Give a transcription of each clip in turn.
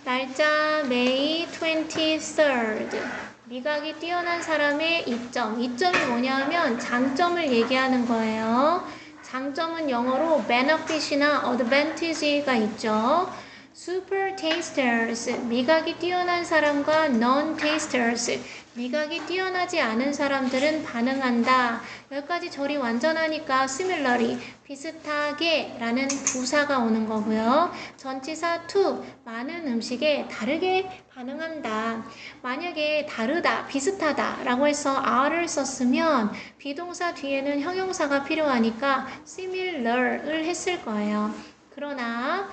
날짜 May 23rd. 미각이 뛰어난 사람의 이점. 이점이 뭐냐면 장점을 얘기하는 거예요. 장점은 영어로 benefit이나 advantage가 있죠. super tasters, 미각이 뛰어난 사람과 non-tasters, 미각이 뛰어나지 않은 사람들은 반응한다. 여기까지 절이 완전하니까 similarly, 비슷하게 라는 부사가 오는 거고요. 전치사 to, 많은 음식에 다르게 반응한다. 만약에 다르다, 비슷하다 라고 해서 are를 썼으면 비동사 뒤에는 형용사가 필요하니까 similar을 했을 거예요. 그러나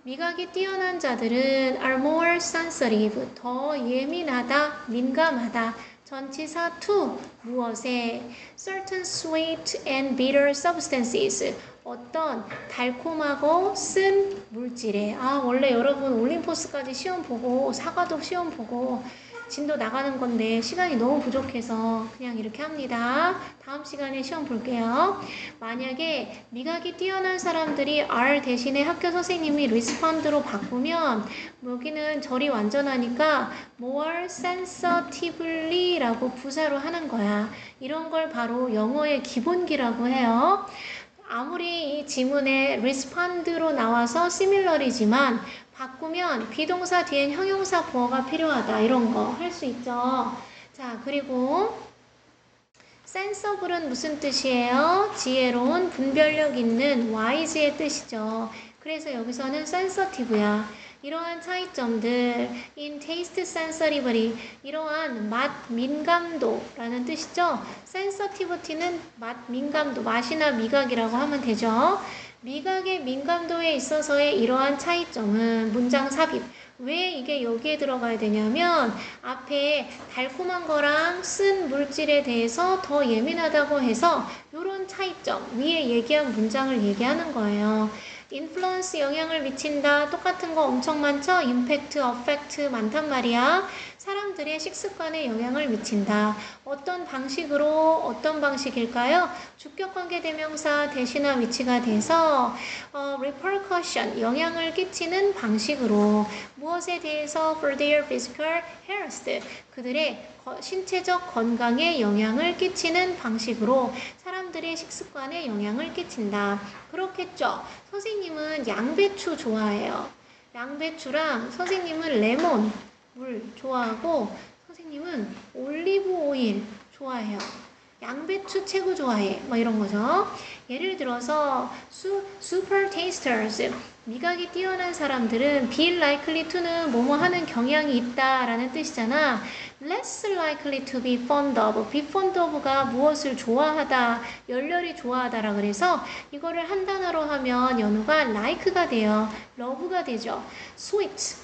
미각이 뛰어난 자들은 are more sensitive, 더 예민하다, 민감하다. 전치사 to, 무엇에? certain sweet and bitter substances, 어떤 달콤하고 쓴 물질에. 원래 여러분 올림포스까지 시험 보고 사과도 시험 보고 진도 나가는 건데 시간이 너무 부족해서 그냥 이렇게 합니다. 다음 시간에 시험 볼게요. 만약에 미각이 뛰어난 사람들이 are 대신에 학교 선생님이 respond로 바꾸면 여기는 절이 완전하니까 more sensitively 라고 부사로 하는 거야. 이런 걸 바로 영어의 기본기라고 해요. 아무리 이 지문에 respond로 나와서 similar이지만 바꾸면 비동사 뒤엔 형용사 보어가 필요하다. 이런 거 할 수 있죠. 자, 그리고 sensible은 무슨 뜻이에요? 지혜로운, 분별력 있는, wise의 뜻이죠. 그래서 여기서는 sensitive야. 이러한 차이점들, in taste sensitivity, 이러한 맛 민감도라는 뜻이죠. sensitivity는 맛 민감도, 맛이나 미각이라고 하면 되죠. 미각의 민감도에 있어서의 이러한 차이점은 문장 삽입. 왜 이게 여기에 들어가야 되냐면 앞에 달콤한 거랑 쓴 물질에 대해서 더 예민하다고 해서 이런 차이점, 위에 얘기한 문장을 얘기하는 거예요. influence, 영향을 미친다. 똑같은 거 엄청 많죠? impact, affect 많단 말이야. 사람들의 식습관에 영향을 미친다. 어떤 방식으로, 어떤 방식일까요? 주격관계 대명사 대시나 위치가 돼서 repercussion, 영향을 끼치는 방식으로. 무엇에 대해서? for their physical health, 그들의 신체적 건강에 영향을 끼치는 방식으로 사람들의 식습관에 영향을 끼친다. 그렇겠죠. 선생님은 양배추 좋아해요. 양배추랑 선생님은 레몬, 물 좋아하고 선생님은 올리브 오일 좋아해요. 양배추 최고 좋아해. 뭐 이런 거죠. 예를 들어서 super tasters, 미각이 뛰어난 사람들은 be likely to는 뭐뭐 하는 경향이 있다라는 뜻이잖아. less likely to be fond of, be fond of가 무엇을 좋아하다, 열렬히 좋아하다라 그래서 이거를 한 단어로 하면 연우가 like가 돼요. love가 되죠. sweet,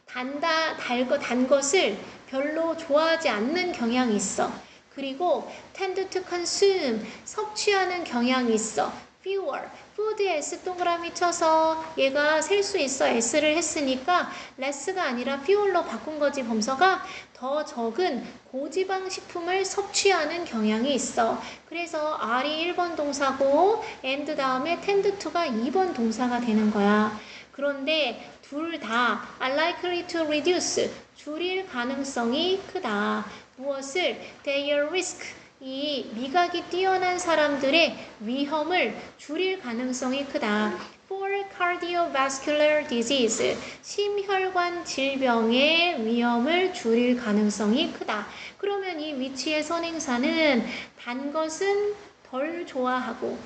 단 것을 별로 좋아하지 않는 경향이 있어. 그리고 tend to consume, 섭취하는 경향이 있어. fewer, food에 S 동그라미 쳐서 얘가 셀 수 있어. S를 했으니까 less가 아니라 fewer로 바꾼 거지. 범서가 더 적은 고지방 식품을 섭취하는 경향이 있어. 그래서 R이 1번 동사고 and 다음에 tend to가 2번 동사가 되는 거야. 그런데 둘 다 are likely to reduce, 줄일 가능성이 크다. 무엇을? their risk, 이 미각이 뛰어난 사람들의 위험을 줄일 가능성이 크다. for cardiovascular disease, 심혈관 질병의 위험을 줄일 가능성이 크다. 그러면 이 위치의 선행사는 단 것은 덜 좋아하고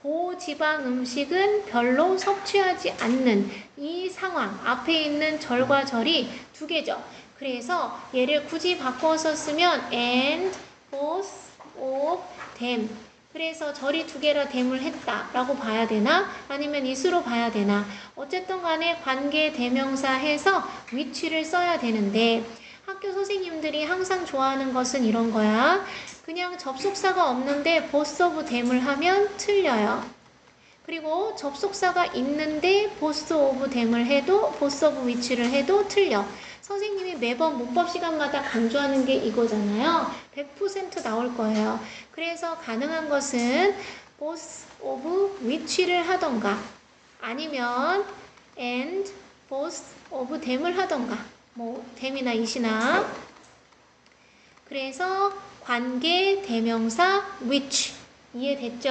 고지방 음식은 별로 섭취하지 않는 이 상황, 앞에 있는 절과 절이 두 개죠. 그래서 얘를 굳이 바꿔서 쓰면 and both of them. 그래서 절이 두 개라 them을 했다 라고 봐야 되나? 아니면 is로 봐야 되나? 어쨌든 간에 관계 대명사 해서 which를 써야 되는데 학교 선생님들이 항상 좋아하는 것은 이런 거야. 그냥 접속사가 없는데 both of them을 하면 틀려요. 그리고 접속사가 있는데 both of them을 해도 both of which를 해도 틀려. 선생님이 매번 문법 시간마다 강조하는 게 이거잖아요. 100% 나올 거예요. 그래서 가능한 것은 both of which를 하던가 아니면 and both of them을 하던가 뭐 them이나 it이나 그래서 관계 대명사 which 이해됐죠?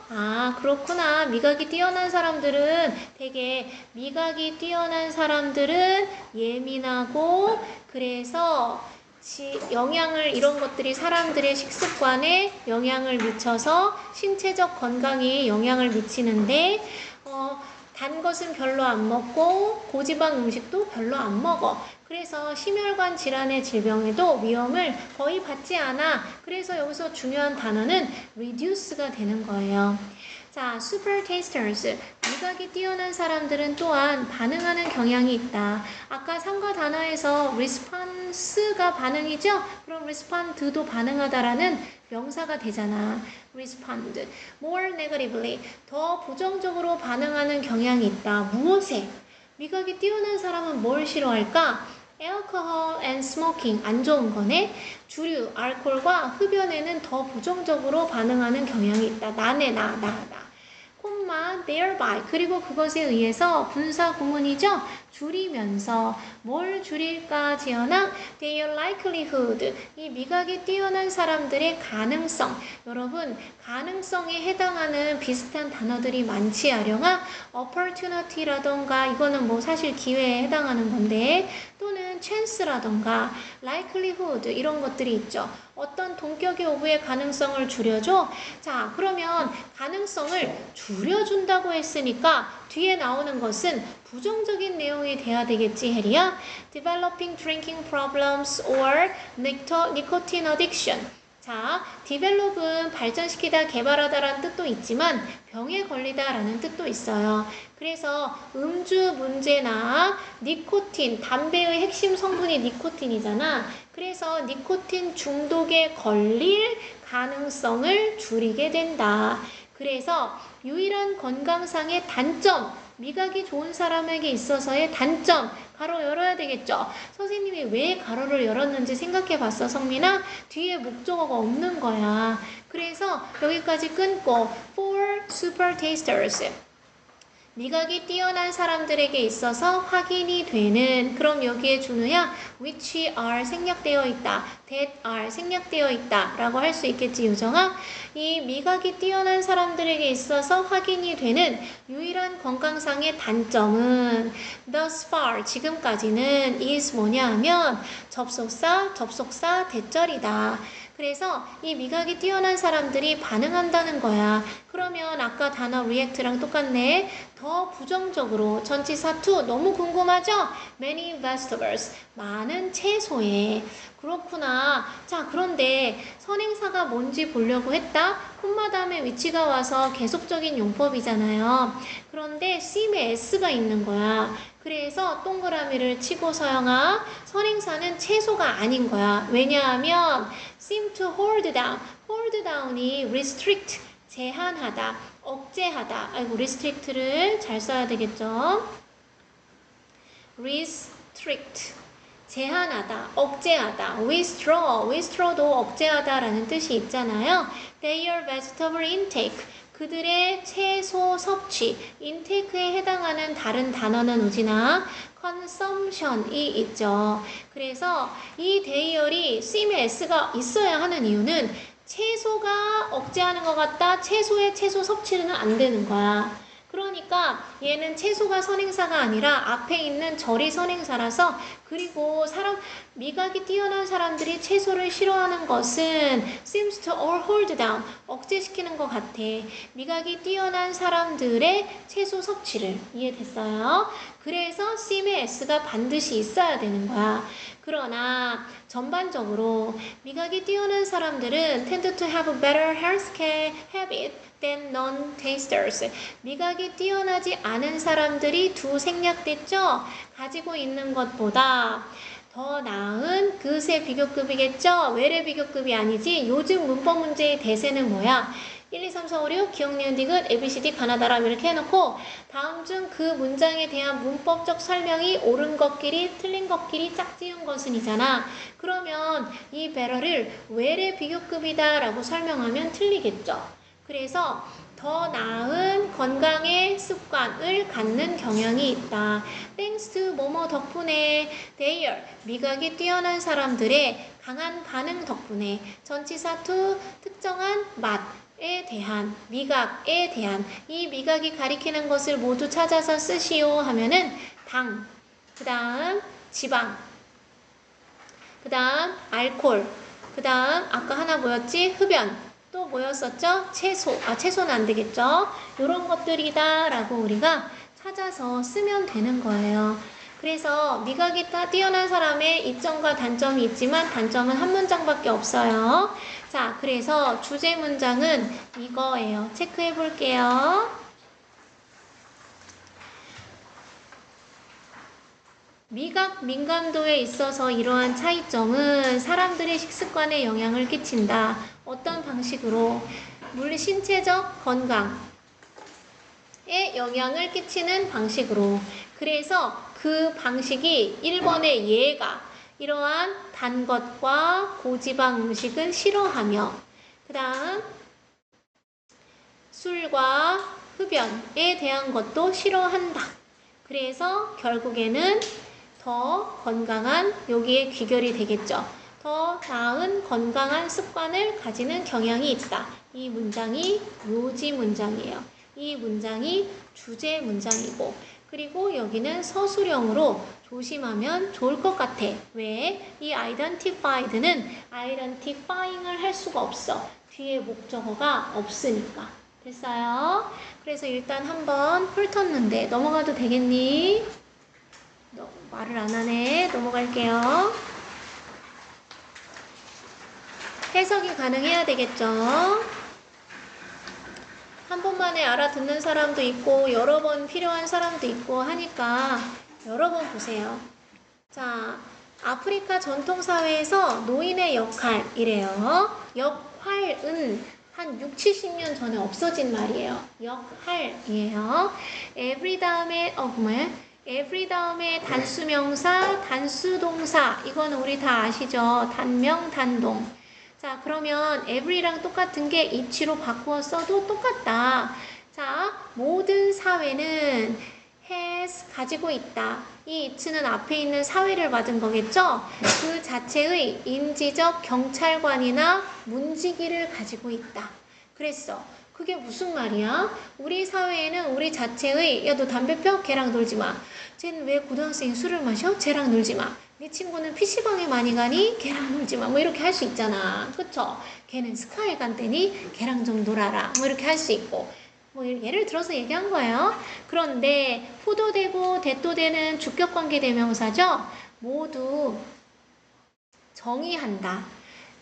아 그렇구나. 미각이 뛰어난 사람들은 되게 미각이 뛰어난 사람들은 예민하고 그래서 영향을 이런 것들이 사람들의 식습관에 영향을 미쳐서 신체적 건강에 영향을 미치는데 단 것은 별로 안 먹고 고지방 음식도 별로 안 먹어. 그래서 심혈관 질환의 질병에도 위험을 거의 받지 않아. 그래서 여기서 중요한 단어는 reduce가 되는 거예요. 자, super tasters. 미각이 뛰어난 사람들은 또한 반응하는 경향이 있다. 아까 상과 단어에서 response가 반응이죠? 그럼 respond도 반응하다라는 명사가 되잖아. respond. more negatively. 더 부정적으로 반응하는 경향이 있다. 무엇에? 미각이 뛰어난 사람은 뭘 싫어할까? alcohol and smoking. 안 좋은 거네. 주류, 알코올과 흡연에는 더 부정적으로 반응하는 경향이 있다. 나네, 나. 콤마, thereby. 그리고 그것에 의해서 분사 구문이죠. 줄이면서 뭘 줄일까 지연아? their likelihood. 이 미각이 뛰어난 사람들의 가능성. 여러분 가능성에 해당하는 비슷한 단어들이 많지 아령아? opportunity라던가 이거는 뭐 사실 기회에 해당하는 건데 또는 chance라던가 likelihood 이런 것들이 있죠. 어떤 동격의 오브의 가능성을 줄여줘? 자 그러면 가능성을 줄여준다고 했으니까 뒤에 나오는 것은 부정적인 내용이 돼야 되겠지 혜리야? Developing drinking problems or nicotine addiction. 자, develop은 발전시키다, 개발하다라는 뜻도 있지만 병에 걸리다라는 뜻도 있어요. 그래서 음주 문제나 니코틴, 담배의 핵심 성분이 니코틴이잖아. 그래서 니코틴 중독에 걸릴 가능성을 줄이게 된다. 그래서 유일한 건강상의 단점, 미각이 좋은 사람에게 있어서의 단점, 가로 열어야 되겠죠. 선생님이 왜 가로를 열었는지 생각해 봤어, 성민아? 뒤에 목적어가 없는 거야. 그래서 여기까지 끊고 for super tasters. 미각이 뛰어난 사람들에게 있어서 확인이 되는 그럼 여기에 준우야 which are 생략되어 있다. that are 생략되어 있다 라고 할 수 있겠지 유정아? 이 미각이 뛰어난 사람들에게 있어서 확인이 되는 유일한 건강상의 단점은 thus far 지금까지는 is 뭐냐 하면 접속사 대절이다. 그래서 이 미각이 뛰어난 사람들이 반응한다는 거야. 그러면 아까 단어 react랑 똑같네. 더 부정적으로 전치사 to 너무 궁금하죠? Many vegetables 많은 채소에 그렇구나. 자 그런데 선행사가 뭔지 보려고 했다. 콤마 다음에 위치가 와서 계속적인 용법이잖아요. 그런데 seem에 s가 있는 거야. 그래서 동그라미를 치고 서영아 선행사는 채소가 아닌 거야. 왜냐하면 seem to hold down, hold down이 restrict 제한하다, 억제하다. 아이고 restrict를 잘 써야 되겠죠. restrict 제한하다, 억제하다. withdraw도 억제하다라는 뜻이 있잖아요. their vegetable intake 그들의 채소 섭취, intake에 해당하는 다른 단어는 우진아 consumption이 있죠. 그래서 이 대열이 seem에 s가 있어야 하는 이유는 채소가 억제하는 것 같다. 채소의 채소 섭취는 안 되는 거야. 그러니까 얘는 채소가 선행사가 아니라 앞에 있는 절이 선행사라서 그리고 미각이 뛰어난 사람들이 채소를 싫어하는 것은 seems to all hold down 억제시키는 것 같아. 미각이 뛰어난 사람들의 채소 섭취를 이해됐어요? 그래서 seem에 s가 반드시 있어야 되는 거야. 그러나 전반적으로 미각이 뛰어난 사람들은 tend to have a better healthcare habit than non-tasters. 미각이 뛰어나지 않은 사람들이 두 생략됐죠? 가지고 있는 것보다 더 나은 그세 비교급이겠죠? 외래 비교급이 아니지. 요즘 문법 문제의 대세는 뭐야? 1, 2, 3, 4, 5, 6 기억, 니은, 디귿, ABCD, 가나다람 이렇게 해놓고 다음 중 그 문장에 대한 문법적 설명이 옳은 것끼리 틀린 것끼리 짝지은 것은이잖아. 그러면 이 배럴을 외래 비교급이다 라고 설명하면 틀리겠죠. 그래서 더 나은 건강의 습관을 갖는 경향이 있다. Thanks to 뭐뭐 덕분에 their 미각이 뛰어난 사람들의 강한 반응 덕분에 전치사 to 특정한 맛에 대한 미각에 대한 이 미각이 가리키는 것을 모두 찾아서 쓰시오 하면은 당, 그 다음 지방, 그 다음 알코올, 그 다음 아까 하나 뭐였지? 흡연, 또 뭐였었죠? 채소. 채소는 안 되겠죠? 이런 것들이다 라고 우리가 찾아서 쓰면 되는 거예요. 그래서 미각이 뛰어난 사람의 이점과 단점이 있지만 단점은 한 문장밖에 없어요. 자, 그래서 주제 문장은 이거예요. 체크해 볼게요. 미각 민감도에 있어서 이러한 차이점은 사람들의 식습관에 영향을 끼친다. 어떤 방식으로? 물리 신체적 건강에 영향을 끼치는 방식으로. 그래서 그 방식이 1번의 예가 이러한 단 것과 고지방 음식은 싫어하며 그 다음 술과 흡연에 대한 것도 싫어한다. 그래서 결국에는 더 건강한 여기에 귀결이 되겠죠. 더 나은 건강한 습관을 가지는 경향이 있다. 이 문장이 요지 문장이에요. 이 문장이 주제 문장이고 그리고 여기는 서술형으로 조심하면 좋을 것 같아. 왜? 이 identified는 identifying을 할 수가 없어. 뒤에 목적어가 없으니까. 됐어요? 그래서 일단 한번 훑었는데 넘어가도 되겠니? 말을 안 하네. 넘어갈게요. 해석이 가능해야 되겠죠? 한 번만에 알아듣는 사람도 있고 여러 번 필요한 사람도 있고 하니까 여러 번 보세요. 자, 아프리카 전통사회에서 노인의 역할이래요. 역할은 한 6, 70년 전에 없어진 말이에요. 역할이에요. every 다음에 every 다음에 단수명사, 단수동사 이건 우리 다 아시죠? 단명, 단동. 자, 그러면 every랑 똑같은 게 each로 바꾸어 써도 똑같다. 자, 모든 사회는 has 가지고 있다. 이 each는 앞에 있는 사회를 받은 거겠죠? 그 자체의 인지적 경찰관이나 문지기를 가지고 있다. 그랬어. 그게 무슨 말이야? 우리 사회에는 우리 자체의 야 너 담배 펴? 걔랑 놀지 마. 쟤는 왜 고등학생이 술을 마셔? 쟤랑 놀지 마. 네 친구는 PC방에 많이 가니? 걔랑 놀지 마. 뭐 이렇게 할 수 있잖아. 그쵸? 걔는 스카이 간대니? 걔랑 좀 놀아라. 뭐 이렇게 할 수 있고. 뭐 예를 들어서 얘기한 거예요. 그런데 포도되고 대토되는 주격관계 대명사죠? 모두 정의한다.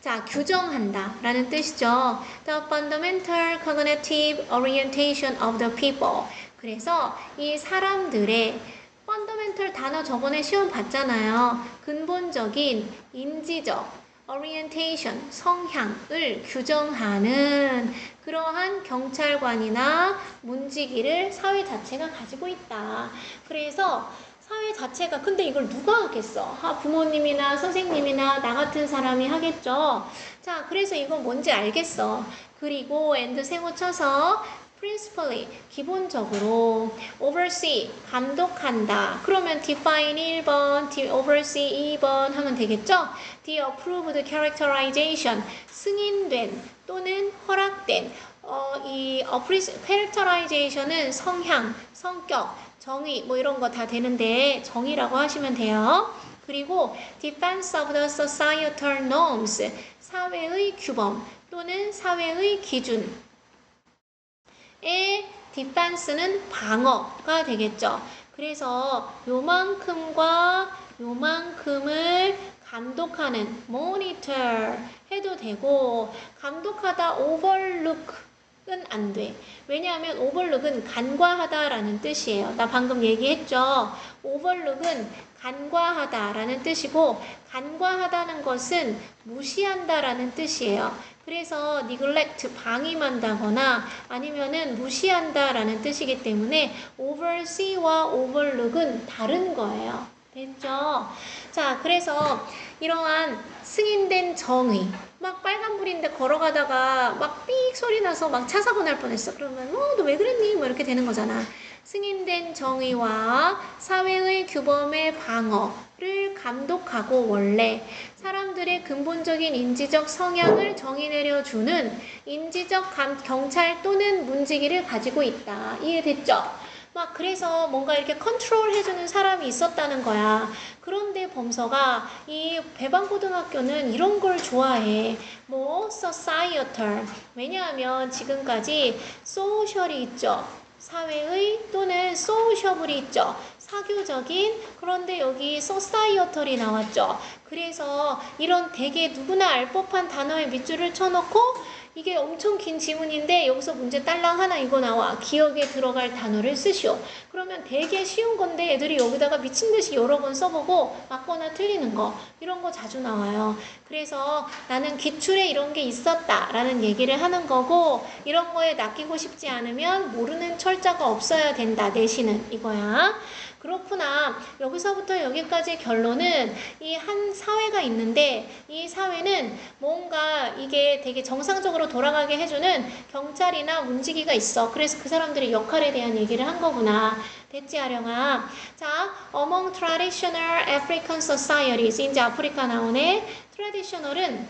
자, 규정한다 라는 뜻이죠. The fundamental cognitive orientation of the people. 그래서 이 사람들의 fundamental 단어 저번에 시험 봤잖아요. 근본적인 인지적 orientation, 성향을 규정하는 그러한 경찰관이나 문지기를 사회 자체가 가지고 있다. 그래서 사회 자체가 근데 이걸 누가 하겠어? 부모님이나 선생님이나 나 같은 사람이 하겠죠. 자, 그래서 이건 뭔지 알겠어. 그리고 and 세모 쳐서 principally 기본적으로 oversee 감독한다. 그러면 define 1번, oversee 2번 하면 되겠죠? the approved characterization 승인된 또는 허락된 이 characterization은 성향, 성격 정의 뭐 이런 거 다 되는데 정의라고 하시면 돼요. 그리고 defense of the societal norms 사회의 규범 또는 사회의 기준의 defense는 방어가 되겠죠. 그래서 요만큼과 요만큼을 감독하는 monitor 해도 되고 감독하다 overlook 은 안 돼. 왜냐하면 overlook은 간과하다라는 뜻이에요. 나 방금 얘기했죠. overlook은 간과하다라는 뜻이고 간과하다는 것은 무시한다라는 뜻이에요. 그래서 neglect 방임한다거나 아니면은 무시한다라는 뜻이기 때문에 oversee와 overlook은 다른 거예요. 됐죠? 자, 그래서 이러한 승인된 정의, 막 빨간불인데 걸어가다가 막 삑 소리 나서 막 차 사고 날 뻔했어. 그러면 너 왜 그랬니? 뭐 이렇게 되는 거잖아. 승인된 정의와 사회의 규범의 방어를 감독하고 원래 사람들의 근본적인 인지적 성향을 정의 내려주는 인지적 경찰 또는 문지기를 가지고 있다. 이해됐죠? 막 그래서 뭔가 이렇게 컨트롤 해주는 사람이 있었다는 거야. 그런데 범서가 이 배방고등학교는 이런 걸 좋아해. 뭐 societal. 왜냐하면 지금까지 social이 있죠. 사회의 또는 sociable이 있죠. 사교적인. 그런데 여기 societal이 나왔죠. 그래서 이런 되게 누구나 알 법한 단어에 밑줄을 쳐놓고 이게 엄청 긴 지문인데 여기서 문제 딸랑 하나 이거 나와. 기억에 들어갈 단어를 쓰시오. 그러면 되게 쉬운 건데 애들이 여기다가 미친듯이 여러 번 써보고 맞거나 틀리는 거 이런 거 자주 나와요. 그래서 나는 기출에 이런 게 있었다 라는 얘기를 하는 거고 이런 거에 낚이고 싶지 않으면 모르는 철자가 없어야 된다. 내신은 이거야. 그렇구나. 여기서부터 여기까지 결론은 이 한 사회가 있는데 이 사회는 뭔가 이게 되게 정상적으로 돌아가게 해주는 경찰이나 문지기가 있어. 그래서 그 사람들의 역할에 대한 얘기를 한 거구나. 됐지, 아령아? 자, among traditional African societies. 이제 아프리카 나오네. traditional은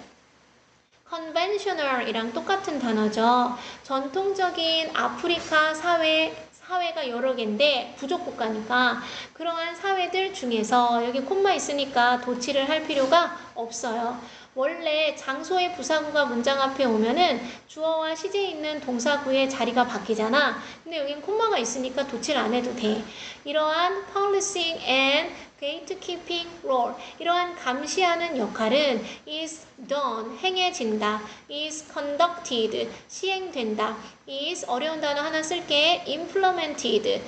conventional이랑 똑같은 단어죠. 전통적인 아프리카 사회가 여러 개인데 부족 국가니까 그러한 사회들 중에서 여기 콤마 있으니까 도치를 할 필요가 없어요. 원래 장소의 부사구가 문장 앞에 오면은 주어와 시제에 있는 동사구의 자리가 바뀌잖아. 근데 여긴 콤마가 있으니까 도치를 안 해도 돼. 이러한 policing and gatekeeping role, 이러한 감시하는 역할은 is done, 행해진다, is conducted, 시행된다, is 어려운 단어 하나 쓸게, implemented,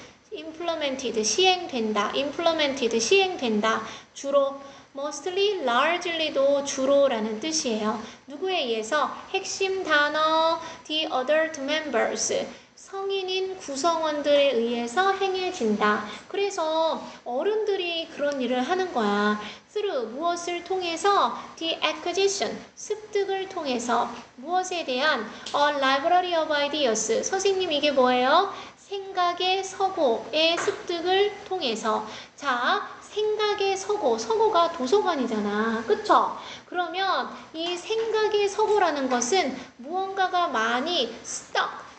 시행된다, implemented, 시행된다, 주로 mostly, largely도 주로라는 뜻이에요. 누구에 의해서? 핵심 단어, the adult members, 성인인 구성원들에 의해서 행해진다. 그래서 어른들이 그런 일을 하는 거야. through, 무엇을 통해서? the acquisition, 습득을 통해서. 무엇에 대한? a library of ideas. 선생님 이게 뭐예요? 생각의 서고의 습득을 통해서. 자, 생각의 서고가 도서관이잖아. 그쵸? 그러면 이 생각의 서고라는 것은 무언가가 많이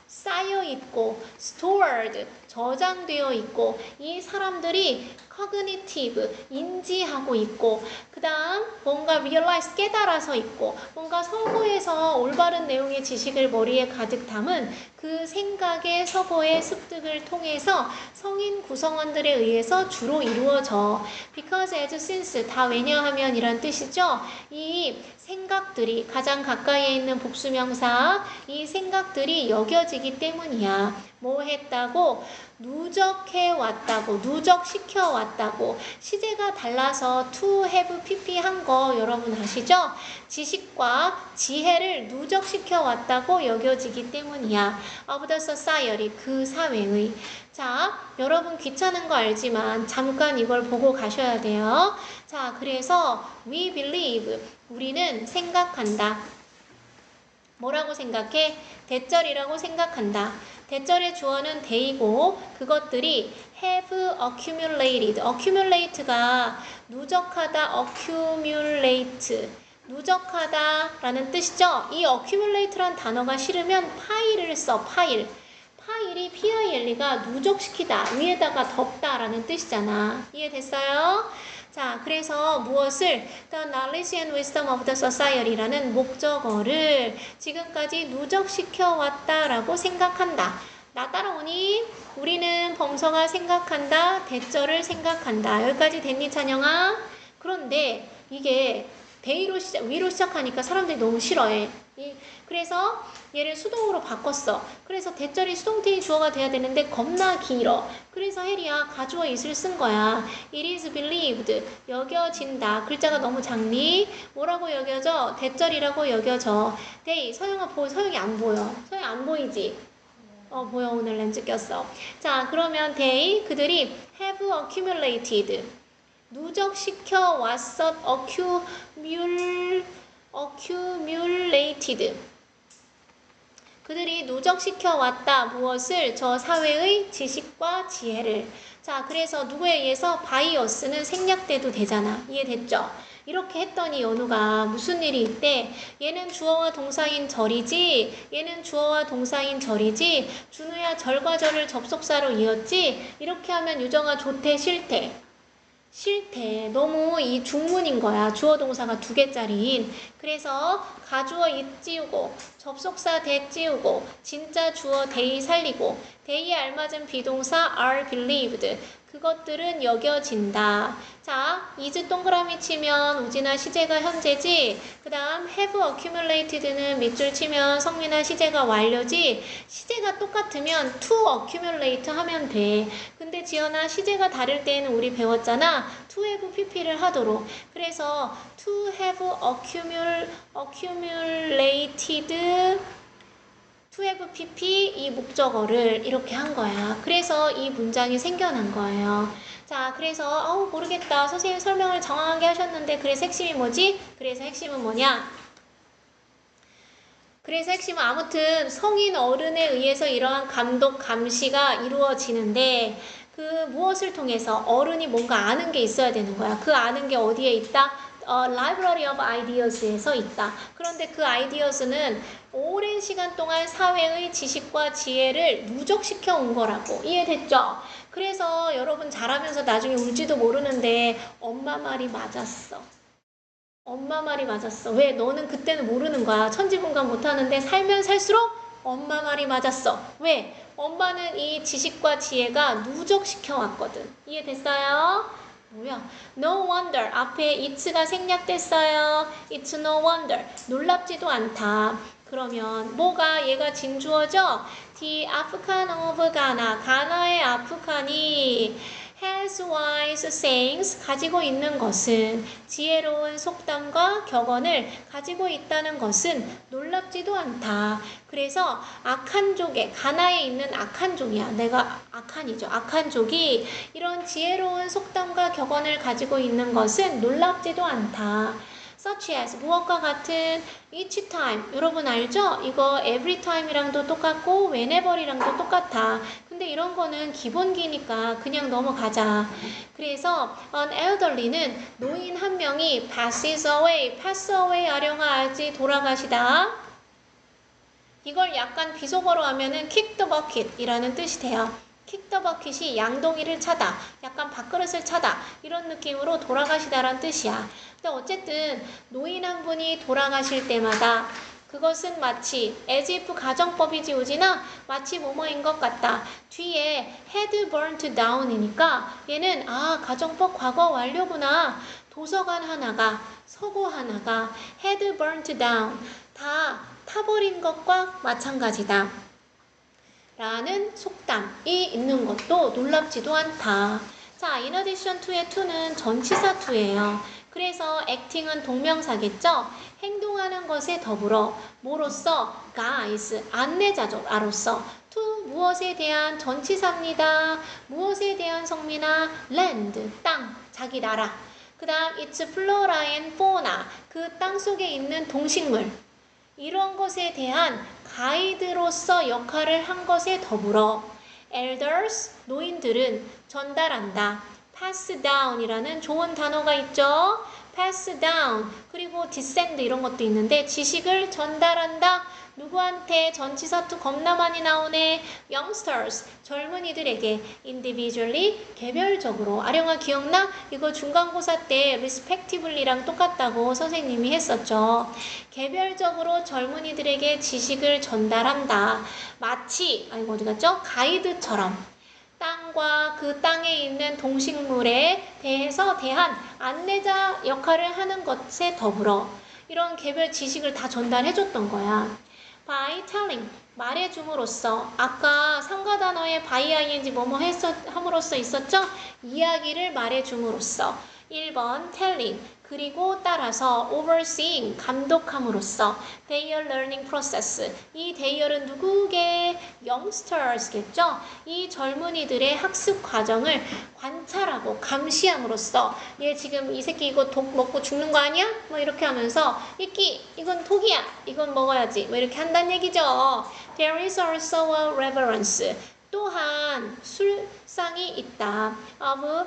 쌓여있고 stored, 저장되어 있고 이 사람들이 cognitive, 인지하고 있고 그 다음 뭔가 realize, 깨달아서 있고 뭔가 서고에서 올바른 내용의 지식을 머리에 가득 담은 그 생각의 서고의 습득을 통해서 성인 구성원들에 의해서 주로 이루어져. because, as, since 다 왜냐하면 이란 뜻이죠. 이 생각들이 가장 가까이에 있는 복수명사 이 생각들이 여겨지기 때문이야. 뭐 했다고? 누적해왔다고, 누적시켜왔다고. 시제가 달라서 to have pp 한 거 여러분 아시죠? 지식과 지혜를 누적시켜왔다고 여겨지기 때문이야. of the society, 그 사회의. 자, 여러분 귀찮은 거 알지만 잠깐 이걸 보고 가셔야 돼요. 자, 그래서 we believe, 우리는 생각한다. 뭐라고 생각해? 대절이라고 생각한다. 대절의 주어는 they고 그것들이 have accumulated. accumulate가 누적하다, accumulate. 누적하다라는 뜻이죠. 이 accumulate란 단어가 싫으면 파일을 써, 파일. 파일이 PILE가 누적시키다, 위에다가 덮다라는 뜻이잖아. 이해됐어요? 자, 그래서 무엇을 The knowledge and wisdom of the society라는 목적어를 지금까지 누적시켜 왔다라고 생각한다. 나 따라오니? 우리는 범서가 생각한다, 대절을 생각한다. 여기까지 됐니, 찬영아? 그런데 이게 위로 시작하니까 사람들이 너무 싫어해. 그래서 얘를 수동으로 바꿨어. 그래서 대절이 수동태인 주어가 돼야 되는데 겁나 길어. 그래서 혜리야 가주어 is를 쓴 거야. It is believed. 여겨진다. 글자가 너무 작니? 뭐라고 여겨져? 대절이라고 여겨져. they. 서영이 안 보여. 서영이 안 보이지? 보여. 오늘 렌즈 꼈어. 자, 그러면 they, 그들이 have accumulated. 누적시켜 왔었 accumulated. 그들이 누적시켜 왔다. 무엇을? 저 사회의 지식과 지혜를. 자, 그래서 누구에 의해서? 바이어스는 생략돼도 되잖아. 이해됐죠? 이렇게 했더니 연우가 무슨 일이 있대? 얘는 주어와 동사인 절이지? 얘는 주어와 동사인 절이지? 준우야 절과 절을 접속사로 이었지? 이렇게 하면 유정아 좋대 싫대? 싫대. 너무 이 중문인 거야. 주어 동사가 2개짜리인. 그래서 가주어 it 찌우고 접속사 대 찌우고 진짜 주어 they 살리고 they에 알맞은 비동사 are believed. 그것들은 여겨진다. 자, is 동그라미 치면 우진아 시제가 현재지. 그 다음 have accumulated는 밑줄 치면 성민아 시제가 완료지. 시제가 똑같으면 to accumulate 하면 돼. 근데 지연아 시제가 다를 때는 우리 배웠잖아. to have pp를 하도록. 그래서 to have accumulated to have pp 이 목적어를 이렇게 한 거야. 그래서 이 문장이 생겨난 거예요. 자, 그래서 모르겠다. 선생님 설명을 정확하게 하셨는데 그래서 핵심이 뭐지? 그래서 핵심은 뭐냐? 그래서 핵심은 아무튼 성인 어른에 의해서 이러한 감독, 감시가 이루어지는데 그 무엇을 통해서 어른이 뭔가 아는 게 있어야 되는 거야. 그 아는 게 어디에 있다? Library of Ideas에서 있다. 그런데 그 아이디어스는 오랜 시간 동안 사회의 지식과 지혜를 누적시켜 온 거라고. 이해됐죠? 그래서 여러분 자라면서 나중에 울지도 모르는데 엄마 말이 맞았어. 엄마 말이 맞았어. 왜? 너는 그때는 모르는 거야. 천지분간 못하는데 살면 살수록 엄마 말이 맞았어. 왜? 엄마는 이 지식과 지혜가 누적시켜 왔거든. 이해됐어요? 뭐야? No wonder. 앞에 it'가 생략됐어요. It's no wonder. 놀랍지도 않다. 그러면 뭐가 얘가 진주어죠? The Afghan of Ghana. 가나의 아프간이 has wise sayings 가지고 있는 것은 지혜로운 속담과 격언을 가지고 있다는 것은 놀랍지도 않다. 그래서 아칸족에 가나에 있는 아칸족이야. 내가 아칸이죠. 아칸족이 이런 지혜로운 속담과 격언을 가지고 있는 것은 놀랍지도 않다. such as 무엇과 같은 each time 여러분 알죠? 이거 every time이랑도 똑같고 whenever이랑도 똑같아. 근데 이런 거는 기본기니까 그냥 넘어가자. 그래서 an elderly는 노인 한 명이 pass away 아령하지 돌아가시다. 이걸 약간 비속어로 하면은 kick the bucket 이라는 뜻이 돼요. kick the bucket이 양동이를 차다, 약간 밥그릇을 차다 이런 느낌으로 돌아가시다란 뜻이야. 근데 어쨌든 노인 한 분이 돌아가실 때마다 그것은 마치 as if 가정법이지 우진아 마치 뭐뭐인 것 같다. 뒤에 had burnt down이니까 얘는 가정법 과거 완료구나. 도서관 하나가 서고 하나가 had burnt down 다 타버린 것과 마찬가지다. 라는 속담이 있는 것도 놀랍지도 않다. 자, in addition to의 to는 전치사 to예요. 그래서 acting은 동명사겠죠? 행동하는 것에 더불어 뭐로써? guys, 안내자죠. 아로서. to 무엇에 대한 전치사입니다. 무엇에 대한 성미나 land, 땅, 자기 나라. 그 다음 it's flora and fauna, 그 땅 속에 있는 동식물. 이런 것에 대한 가이드로서 역할을 한 것에 더불어 elders, 노인들은 전달한다. pass down이라는 좋은 단어가 있죠. pass down, 그리고 descend 이런 것도 있는데 지식을 전달한다. 누구한테? 전치사 to 겁나 많이 나오네. youngsters, 젊은이들에게 individually, 개별적으로. 아령아 기억나? 이거 중간고사 때 respectively랑 똑같다고 선생님이 했었죠. 개별적으로 젊은이들에게 지식을 전달한다. 마치 어디 갔죠? 가이드처럼 땅과 그 땅에 있는 동식물에 대한 안내자 역할을 하는 것에 더불어 이런 개별 지식을 다 전달해줬던 거야. by telling, 말해줌으로써 아까 상가 단어에 by ing 뭐뭐 함으로써 있었죠? 이야기를 말해줌으로써 1번 telling 그리고 따라서 overseeing 감독함으로써 their learning process 이 their은 누구게? youngsters겠죠? 이 젊은이들의 학습 과정을 관찰하고 감시함으로써 얘 지금 이 새끼 이거 독 먹고 죽는 거 아니야? 뭐 이렇게 하면서 이건 독이야 이건 먹어야지 뭐 이렇게 한다는 얘기죠. There is also a reverence 또한 술상이 있다 of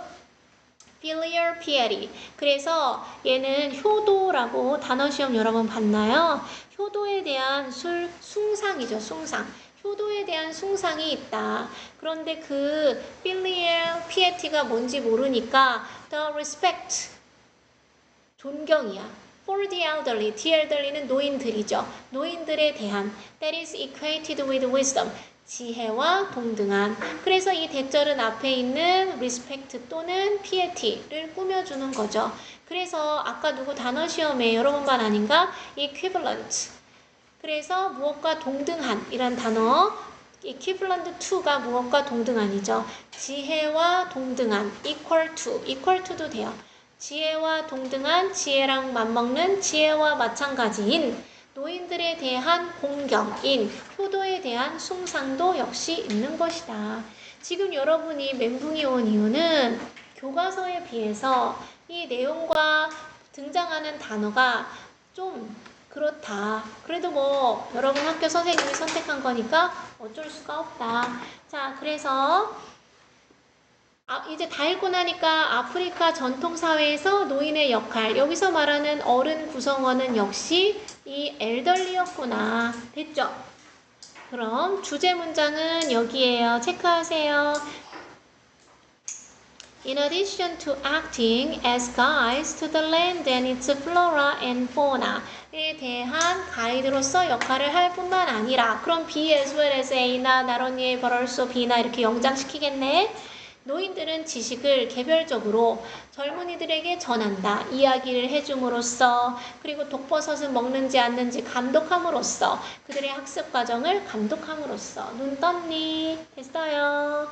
filial piety. 그래서 얘는 효도라고 단어 시험 여러 번 봤나요? 효도에 대한 숭상이죠. 숭상. 효도에 대한 숭상이 있다. 그런데 그 filial piety가 뭔지 모르니까 the respect 존경이야. For the elderly, the elderly는 노인들이죠. 노인들에 대한 that is equated with wisdom. 지혜와 동등한. 그래서 이 대절은 앞에 있는 respect 또는 piety를 꾸며주는 거죠. 그래서 아까 누구 단어 시험에 여러 번 반 아닌가? equivalent. 그래서 무엇과 동등한 이란 단어 equivalent to가 무엇과 동등한이죠. 지혜와 동등한 equal to도 돼요. 지혜와 동등한 지혜랑 맞먹는 지혜와 마찬가지인 노인들에 대한 공경인 효도에 대한 숭상도 역시 있는 것이다. 지금 여러분이 멘붕이 온 이유는 교과서에 비해서 이 내용과 등장하는 단어가 좀 그렇다. 그래도 뭐 여러분 학교 선생님이 선택한 거니까 어쩔 수가 없다. 자, 그래서 이제 다 읽고 나니까 아프리카 전통사회에서 노인의 역할, 여기서 말하는 어른 구성원은 역시 이 엘덜리였구나. 됐죠? 그럼 주제 문장은 여기에요. 체크하세요. In addition to acting as guides to the land and its flora and fauna에 대한 가이드로서 역할을 할 뿐만 아니라 그럼 be as well as A나 not only but also B나 이렇게 연장시키겠네. 노인들은 지식을 개별적으로 젊은이들에게 전한다. 이야기를 해줌으로써 그리고 독버섯을 먹는지 않는지 감독함으로써 그들의 학습 과정을 감독함으로써 눈 떴니? 됐어요.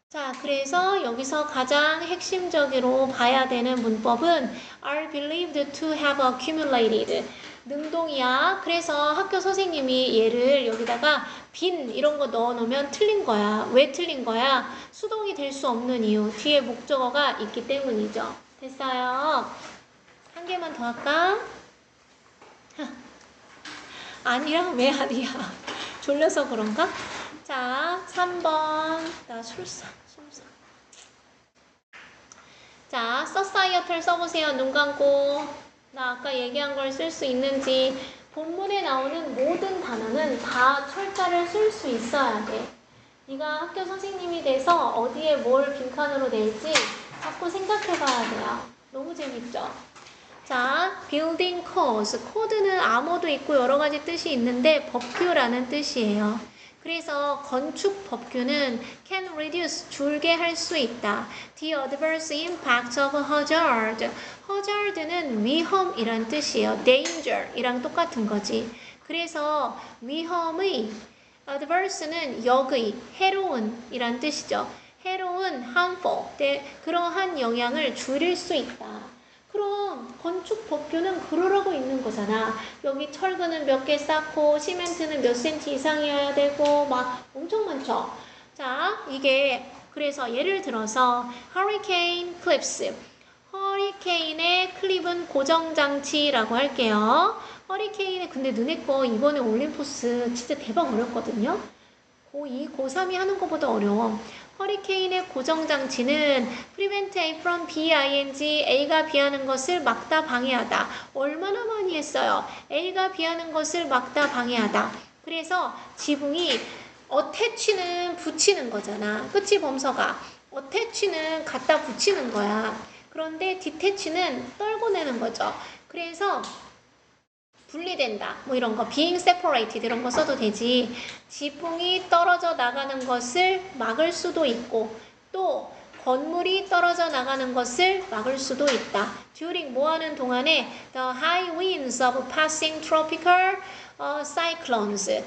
자, 그래서 여기서 가장 핵심적으로 봐야 되는 문법은 are believed to have accumulated. 능동이야. 그래서 학교 선생님이 얘를 여기다가 빈 이런 거 넣어놓으면 틀린 거야. 왜 틀린 거야? 수동이 될 수 없는 이유. 뒤에 목적어가 있기 때문이죠. 됐어요. 한 개만 더 할까? 아니야? 왜 아니야? 졸려서 그런가? 자, 3번. 나 술사. 자, societal 써보세요. 눈 감고. 나 아까 얘기한 걸 쓸 수 있는지. 본문에 나오는 모든 단어는 다 철자를 쓸 수 있어야 돼. 네가 학교 선생님이 돼서 어디에 뭘 빈칸으로 낼지 자꾸 생각해 봐야 돼요. 너무 재밌죠? 자, building codes. 코드는 암호도 있고 여러 가지 뜻이 있는데 법규라는 뜻이에요. 그래서 건축 법규는 can reduce, 줄게 할 수 있다. The adverse impact of hazard. hazard는 위험이란 뜻이에요. danger이랑 똑같은 거지. 그래서 위험의 adverse는 역의, 해로운이란 뜻이죠. 해로운, harmful, 그러한 영향을 줄일 수 있다. 그럼 건축 법규는 그러라고 있는 거잖아. 여기 철근은 몇 개 쌓고 시멘트는 몇 센티 이상이어야 되고 막 엄청 많죠. 자, 이게 그래서 예를 들어서 hurricane clips. 허리케인의 클립은 고정장치라고 할게요. 허리케인의 근데 너네 거 이번에 올림포스 진짜 대박 어렵거든요. 고2, 고3이 하는 것보다 어려워. 허리케인의 고정장치는 prevent A from BING, A가 B하는 것을 막다 방해하다. 얼마나 많이 했어요. A가 B하는 것을 막다 방해하다. 그래서 지붕이 attach는 붙이는 거잖아. 그치 범서가. attach는 갖다 붙이는 거야. 그런데 detach는 떨궈내는 거죠. 그래서 분리된다. 뭐 이런 거 being separated 이런 거 써도 되지. 지붕이 떨어져 나가는 것을 막을 수도 있고 또 건물이 떨어져 나가는 것을 막을 수도 있다. during 뭐 하는 동안에 the high winds of passing tropical cyclones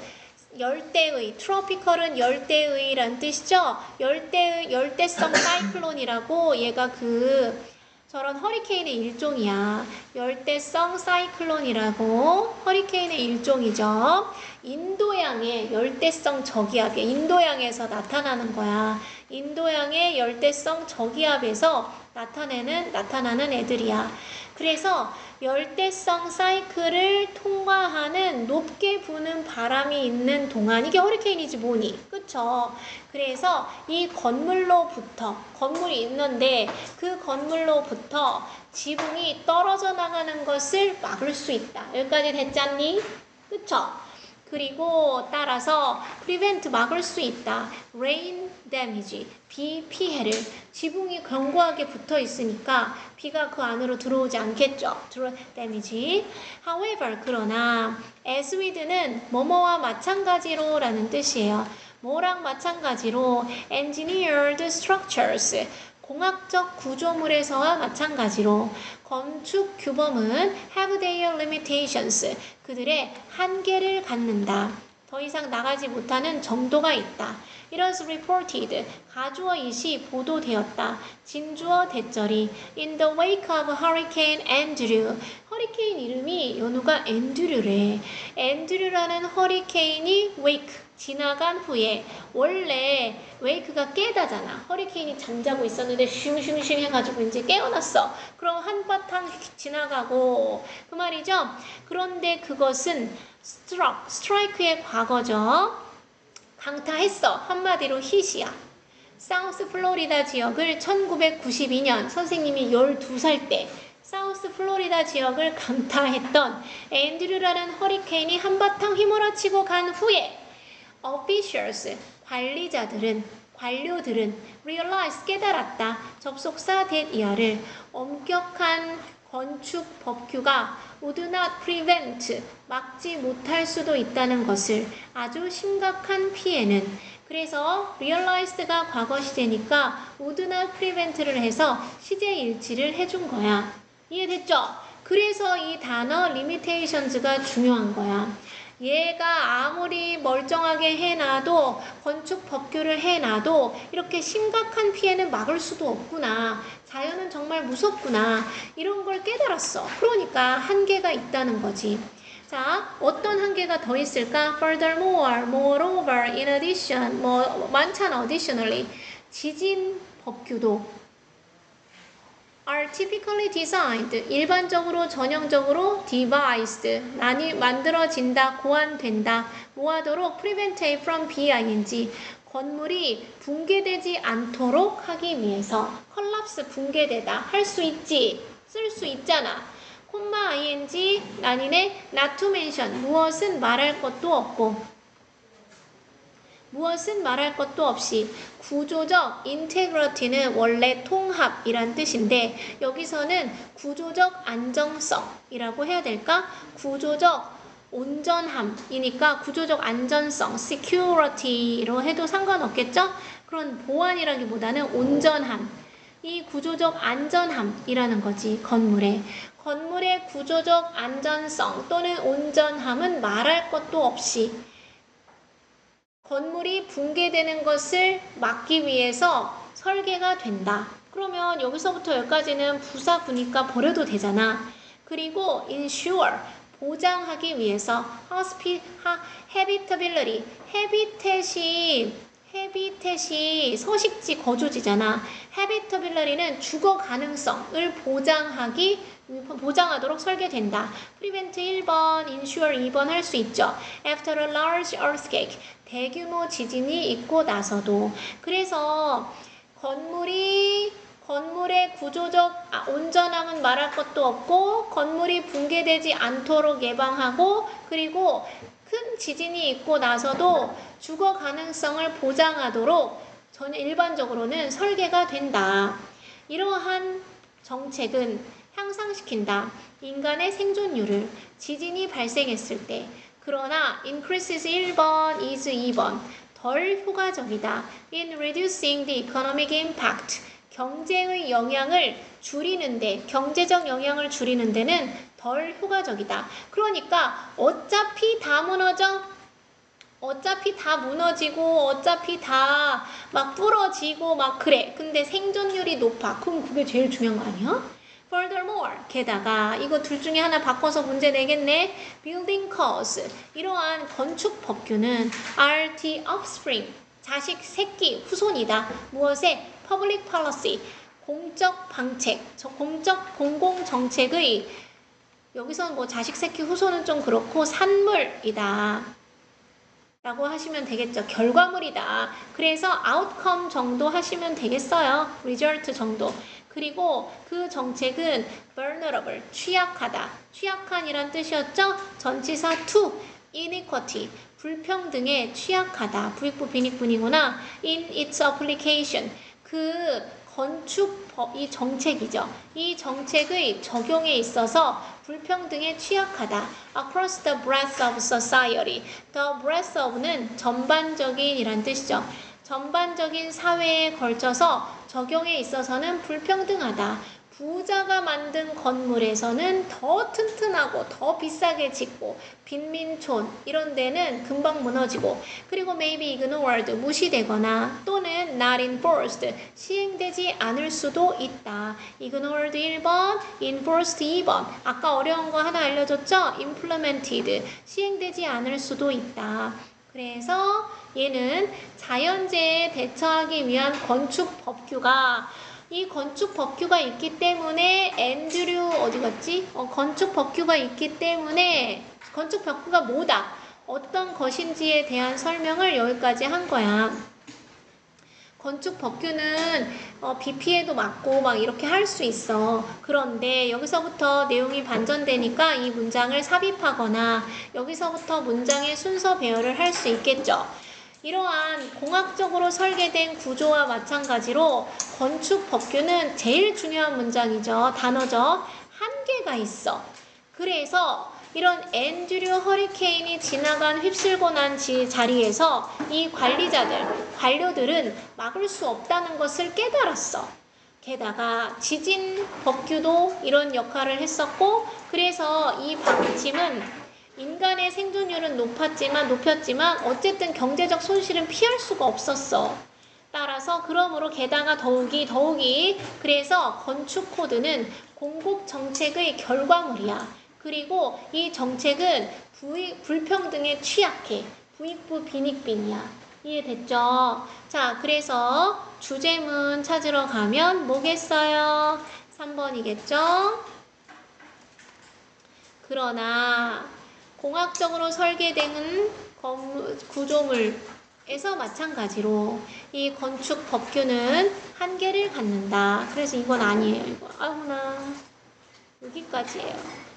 열대의, tropical은 열대의란 뜻이죠. 열대성 사이클론이라고 얘가 그 저런 허리케인의 일종이야. 열대성 사이클론이라고 허리케인의 일종이죠. 인도양의 열대성 저기압이야. 인도양에서 나타나는 거야. 인도양의 열대성 저기압에서 나타나는 애들이야. 그래서 열대성 사이클을 통과하는 높게 부는 바람이 있는 동안 이게 허리케인이지 뭐니, 그쵸? 그래서 이 건물이 있는데 그 건물로부터 지붕이 떨어져 나가는 것을 막을 수 있다. 여기까지 됐잖니? 그쵸? 그리고 따라서 prevent 막을 수 있다. rain damage, 비 피해를. 지붕이 견고하게 붙어 있으니까 비가 그 안으로 들어오지 않겠죠. damage. However, 그러나 as with는 뭐뭐와 마찬가지로 라는 뜻이에요. 뭐랑 마찬가지로 engineered structures, 공학적 구조물에서와 마찬가지로 건축 규범은 have their limitations, 그들의 한계를 갖는다. 더 이상 나가지 못하는 정도가 있다. It was reported, 가주어잇이 보도되었다. 진주어 대절이 in the wake of Hurricane Andrew. 허리케인 이름이 연우가 앤드류래. 앤드류라는 허리케인이 wake, 지나간 후에, 원래 웨이크가 깨다잖아. 허리케인이 잠자고 있었는데 슝슝슝 해가지고 이제 깨어났어. 그럼 한바탕 지나가고 그 말이죠. 그런데 그것은 스트라이크의 과거죠. 강타했어. 한마디로 hit이야. 사우스 플로리다 지역을 1992년 선생님이 12살 때 사우스 플로리다 지역을 강타했던 앤드류라는 허리케인이 한바탕 휘몰아치고 간 후에 officials, 관료들은 realize, 깨달았다. 접속사 that year를 엄격한 건축 법규가 would not prevent, 막지 못할 수도 있다는 것을. 아주 심각한 피해는. 그래서 realized가 과거 시제니까 would not prevent를 해서 시제 일치를 해준 거야. 이해됐죠? 그래서 이 단어 limitations가 중요한 거야. 얘가 아무리 멀쩡하게 해놔도, 건축 법규를 해놔도 이렇게 심각한 피해는 막을 수도 없구나. 자연은 정말 무섭구나. 이런 걸 깨달았어. 그러니까 한계가 있다는 거지. 자, 어떤 한계가 더 있을까? Furthermore, moreover, in addition, 많잖아. Additionally, 지진 법규도 are typically designed, 일반적으로 전형적으로 devised, 만들어진다, 고안된다, 뭐하도록 prevent from being, 건물이 붕괴되지 않도록 하기 위해서. collapse, 붕괴되다, 할 수 있지, 쓸 수 있잖아. 콤마 ing, 아니네, not to mention, 무엇은 말할 것도 없고, 무엇은 말할 것도 없이. 구조적 인테그리티는 원래 통합이란 뜻인데 여기서는 구조적 안정성이라고 해야 될까? 구조적 온전함이니까 구조적 안전성, security로 해도 상관없겠죠? 그런 보안이라기보다는 온전함. 이 구조적 안전함이라는 거지, 건물의. 건물의 구조적 안전성 또는 온전함은 말할 것도 없이 건물이 붕괴되는 것을 막기 위해서 설계가 된다. 그러면 여기서부터 여기까지는 부사구니까 버려도 되잖아. 그리고 ensure, 보장하기 위해서. habitability, habitat이 서식지, 거주지잖아. habitability는 주거 가능성을 보장하도록 설계된다. prevent 1번, ensure 2번 할 수 있죠. after a large earthquake, 대규모 지진이 있고 나서도. 그래서 건물의 구조적 온전함은 말할 것도 없고 건물이 붕괴되지 않도록 예방하고 그리고 큰 지진이 있고 나서도 주거 가능성을 보장하도록 일반적으로는 설계가 된다. 이러한 정책은 향상시킨다. 인간의 생존율을. 지진이 발생했을 때. 그러나 increases 1번, is 2번. 덜 효과적이다. in reducing the economic impact. 경제의 영향을 줄이는데, 경제적 영향을 줄이는 데는 덜 효과적이다. 그러니까 어차피 다 무너지고 어차피 다 막 부러지고 막 그래. 근데 생존율이 높아. 그럼 그게 제일 중요한 거 아니야? Furthermore, 게다가 이거 둘 중에 하나 바꿔서 문제 내겠네. Building codes, 이러한 건축 법규는 are the offspring, 자식, 새끼, 후손이다. 무엇의? Public policy, 공적 방책, 공공 정책의, 여기서 뭐 자식, 새끼, 후손은 좀 그렇고 산물이다 라고 하시면 되겠죠. 결과물이다. 그래서 outcome 정도 하시면 되겠어요. result 정도. 그리고 그 정책은 vulnerable, 취약하다. 취약한이란 뜻이었죠? 전치사 to, inequity, 불평등에 취약하다. 부익부 빈익분이구나. in its application, 그 건축법, 이 정책이죠. 이 정책의 적용에 있어서 불평등에 취약하다. Across the breadth of society. The breadth of는 전반적인 이란 뜻이죠. 전반적인 사회에 걸쳐서 적용에 있어서는 불평등하다. 부자가 만든 건물에서는 더 튼튼하고 더 비싸게 짓고 빈민촌 이런 데는 금방 무너지고 그리고 maybe ignored 무시되거나 또는 not enforced 시행되지 않을 수도 있다. ignored 1번, enforced 2번. 아까 어려운 거 하나 알려줬죠? implemented 시행되지 않을 수도 있다. 그래서 얘는 자연재해에 대처하기 위한 건축 법규가 이 건축 법규가 있기 때문에 앤드류 어디 갔지? 건축 법규가 있기 때문에 건축 법규가 뭐다? 어떤 것인지에 대한 설명을 여기까지 한 거야. 건축 법규는 비 피해도 막고 막 이렇게 할 수 있어. 그런데 여기서부터 내용이 반전되니까 이 문장을 삽입하거나 여기서부터 문장의 순서 배열을 할 수 있겠죠. 이러한 공학적으로 설계된 구조와 마찬가지로 건축 법규는 제일 중요한 문장이죠. 단어죠. 한계가 있어. 그래서 이런 앤드류 허리케인이 지나간 휩쓸고 난 자리에서 이 관료들은 막을 수 없다는 것을 깨달았어. 게다가 지진 법규도 이런 역할을 했었고 그래서 이 방침은 인간의 생존율은 높였지만 어쨌든 경제적 손실은 피할 수가 없었어. 따라서 그러므로 게다가 더욱이 그래서 건축 코드는 공급 정책의 결과물이야. 그리고 이 정책은 불평등에 취약해. 부익부 빈익빈이야. 이해됐죠? 자, 그래서 주제문 찾으러 가면 뭐겠어요? 3번이겠죠? 그러나 공학적으로 설계된 구조물에서 마찬가지로 이 건축 법규는 한계를 갖는다. 그래서 이건 아니에요. 이거 아우나 여기까지예요.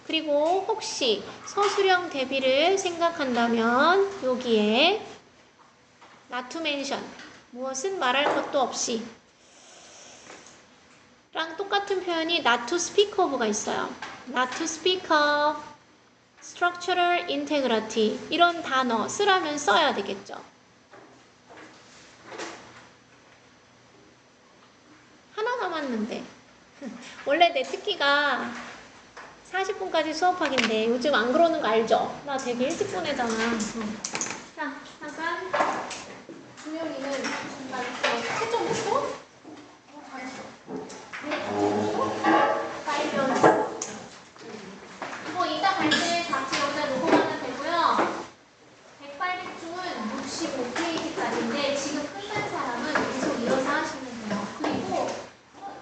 그리고 혹시 서술형 대비를 생각한다면 여기에 not to mention 무엇은 말할 것도 없이 랑 똑같은 표현이 not to speak of가 있어요. not to speak of, structural integrity 이런 단어 쓰라면 써야 되겠죠. 하나 남았는데 원래 내 특기가 40분까지 수업하기인데 요즘 안 그러는 거 알죠? 나 되게 일찍 보내잖아. 자, 잠깐 주영이는 나 이렇게 채점 했어? 잘했어. 빨리 배웠어. 이거 이따 갈 때 같이 여기다 놓고 가면 되고요. 180중은 65페이지까지인데 지금 끝난 사람은 계속 이어서 하시면 돼요. 그리고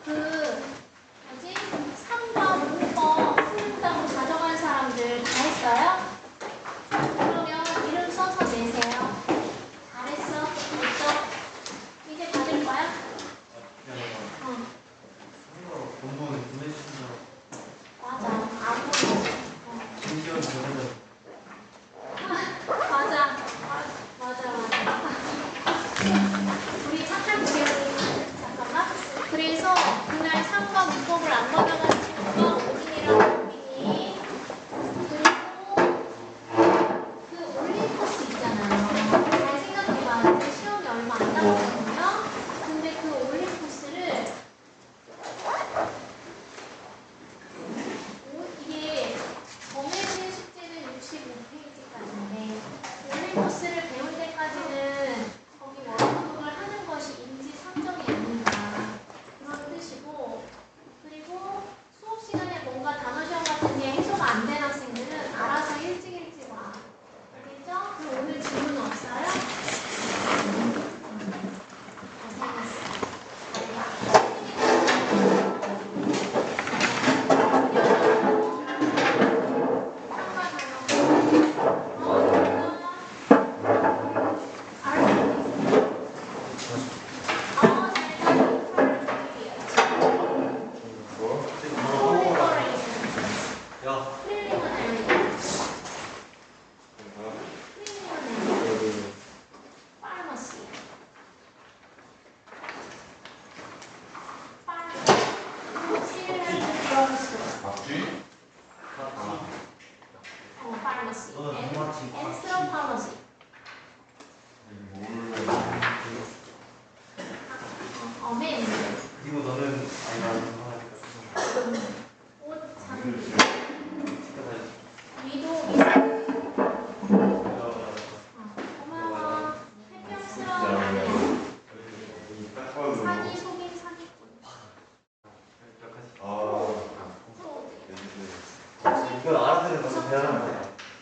뭐지? 3번, 5번 풀린다고 가져간 사람들 다 했어요? 그러면 이름 써서 내세요. 잘했어. 됐어? 이제 받을 거야? 공부는 보내주신다고. 맞아. 아무도. 신기한 전화를. 맞아. 우리 착한 지연이 잠깐만. 그래서 그날 3과 문법을 안 받아간 친구가 오진이랑 우빈이 그리고 그 올린 코스 있잖아요. 잘 생각해봐. 이제 시험이 얼마 안 남았거든요. 근데 그 올린 코스를 이게 정해진 숙제는 65페이지까지인데 올린 코스를 배울 때까지는 거기 워크북을 하는 것이 인지상정이 아닌가. 어맨. 그리고 너는 아니 나는 하나니까 옷 장비. 시켜달라. 위도. 고마워. 햇병스러운 아니야. 사기 속인 사기꾼. 이걸 알아들으면 너무 대단한 거야.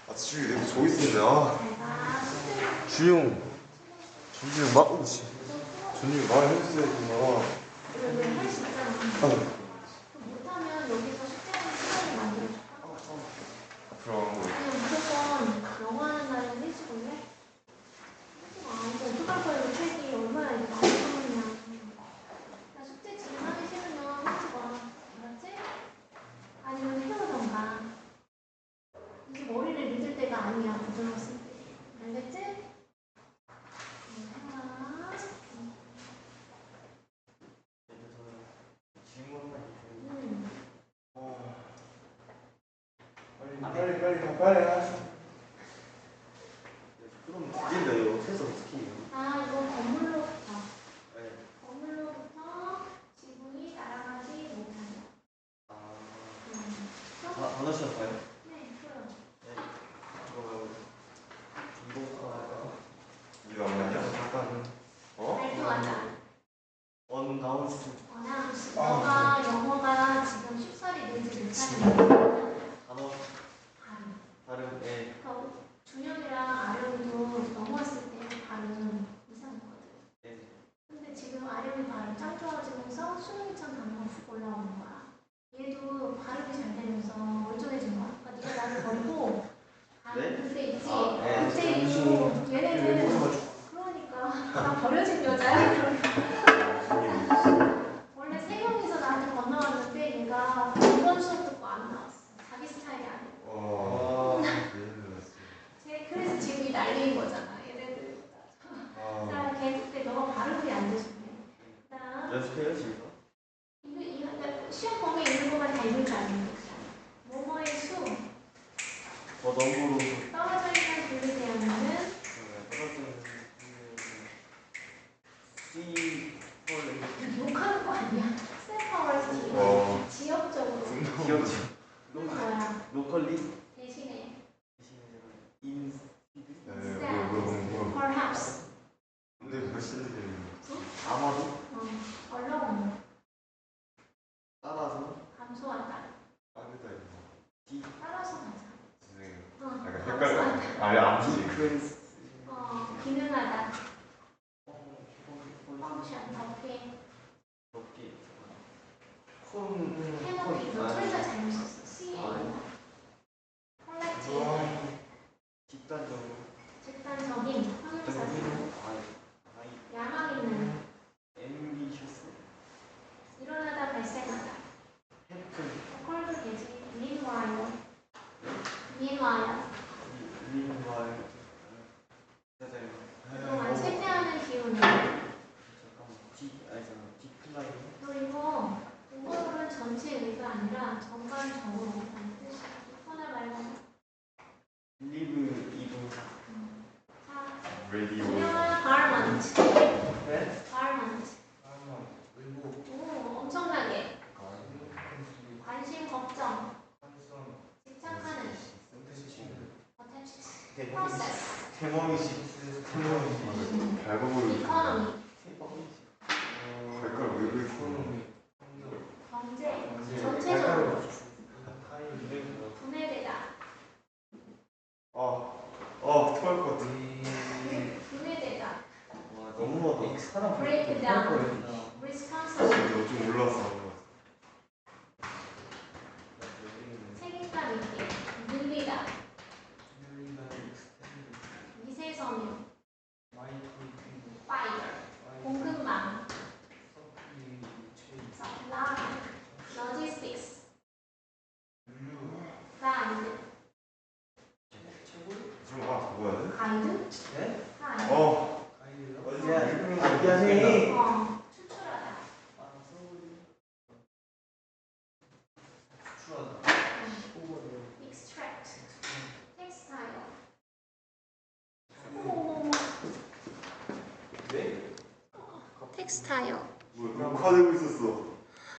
아, 주희 내가 저기 있었네. 아, 내가 주용. 준이 막, 준이 말 해주세요. 왜 할 수 있잖아. 못하면 여기서 숙제하는 시간을 만들어줄까? 그럼. 그냥 무조건 영어 하는 날은 일찍 올래? 일찍 와. 이거 어떡할 거야? 이 책이 얼마나 이렇게 많이 남았냐. 나 숙제 지금 하기 싫으면 일찍 와. 알았지? 아니면 해오던가. 이제 머리를 믿을 때가 아니야. 고등학생 때. 알겠지? 해봐. 질문만 빨리 하자. 그럼 죽인다 이거 최소 어떻게 해요? 아, 이거 건물로부터. 네. 건물로부터 지붕이 날아가지 못한다. 단어시험 봐요? 네, 그럼. 네. 그러면 이거 이거 없나요? 잠깐 발표하자. 언나운스 어나운스. 너가 영어가 지금 쉽사리 늘지 못하는 단어 발음. 발음 예. 그러니까 준영이랑 아령이도 넘어왔을 때 발음 이상했거든. 예. 근데 지금 아령이 발음 짱 좋아지면서 수능이처럼 단어가 훅 올라오는 거야. 얘도 발음이 잘 되면서 멀쩡해진 거야. 그러니까 네가 나를 버리고 네? 그때 있지? 네. 그때 있고 얘네는 그러니까 나 버려진 여자야. 원래 세 명이서 나한테 건너왔는데 얘가 이번 수업 듣고 안 나왔어. 자기 스타일이 아니고. 그래서 지금 이 난리인 거잖아. 얘네들. 자, 걔 그때 너가 발음이 안 돼서 그래. 그다음 연습해요 지금? 이거 시험 범위에 있는 것만 다 읽을 줄 아는 거. 뭐뭐의 수. 너무로 떨어져 있는 분리대형은 욕하는 거 아니야? 셀파워스 지역적으로. 기억지. 그건 뭐야? 로컬리 대신에 인 perhaps 아마도 alone 따라서 감소하다. 따라서 가자. 감소하다. 아니, 안 지. 디크웬스 기능하다. 펑션 덮개. 높게 해먹기. 이거 소리가 잘못 썼어. C A 컬렉티브. 집단적으로 집단적인 형용사죠. 야망 있는. 앰비셔스 일어나다 발생하다. 해픈 컬도 되지. meanwhile. meanwhile. 린와일 그동안 쇠퇴하는 기운을. 잠깐만 아니잖아 디클라인 그리고 오버롤은 전체 의가 아니라 전반적으로 라는 뜻이야. 하나 말고. 리브 이브 자, 레디오. 유명한 garment. 네? garment. 의무 오, 엄청나게. 관심, 걱정. 집착하는. attached. process. 대범이식 발버둥. economy. 발가락 왜 그랬어? 경제. 전체적으로. 분해되다. 토할 것 같아. 분해되다. 와 너무 사람 break down. responsible. 너 좀 올라왔어. 책임감 있게. 늘리다. 미세섬유. fire. 공급망. supply. logistics. guide. 좀 뭐야 돼? 가이드? 네? 가이드. 미안해 추출하다. extract. textile. textile. 뭐 녹화되고 있었어.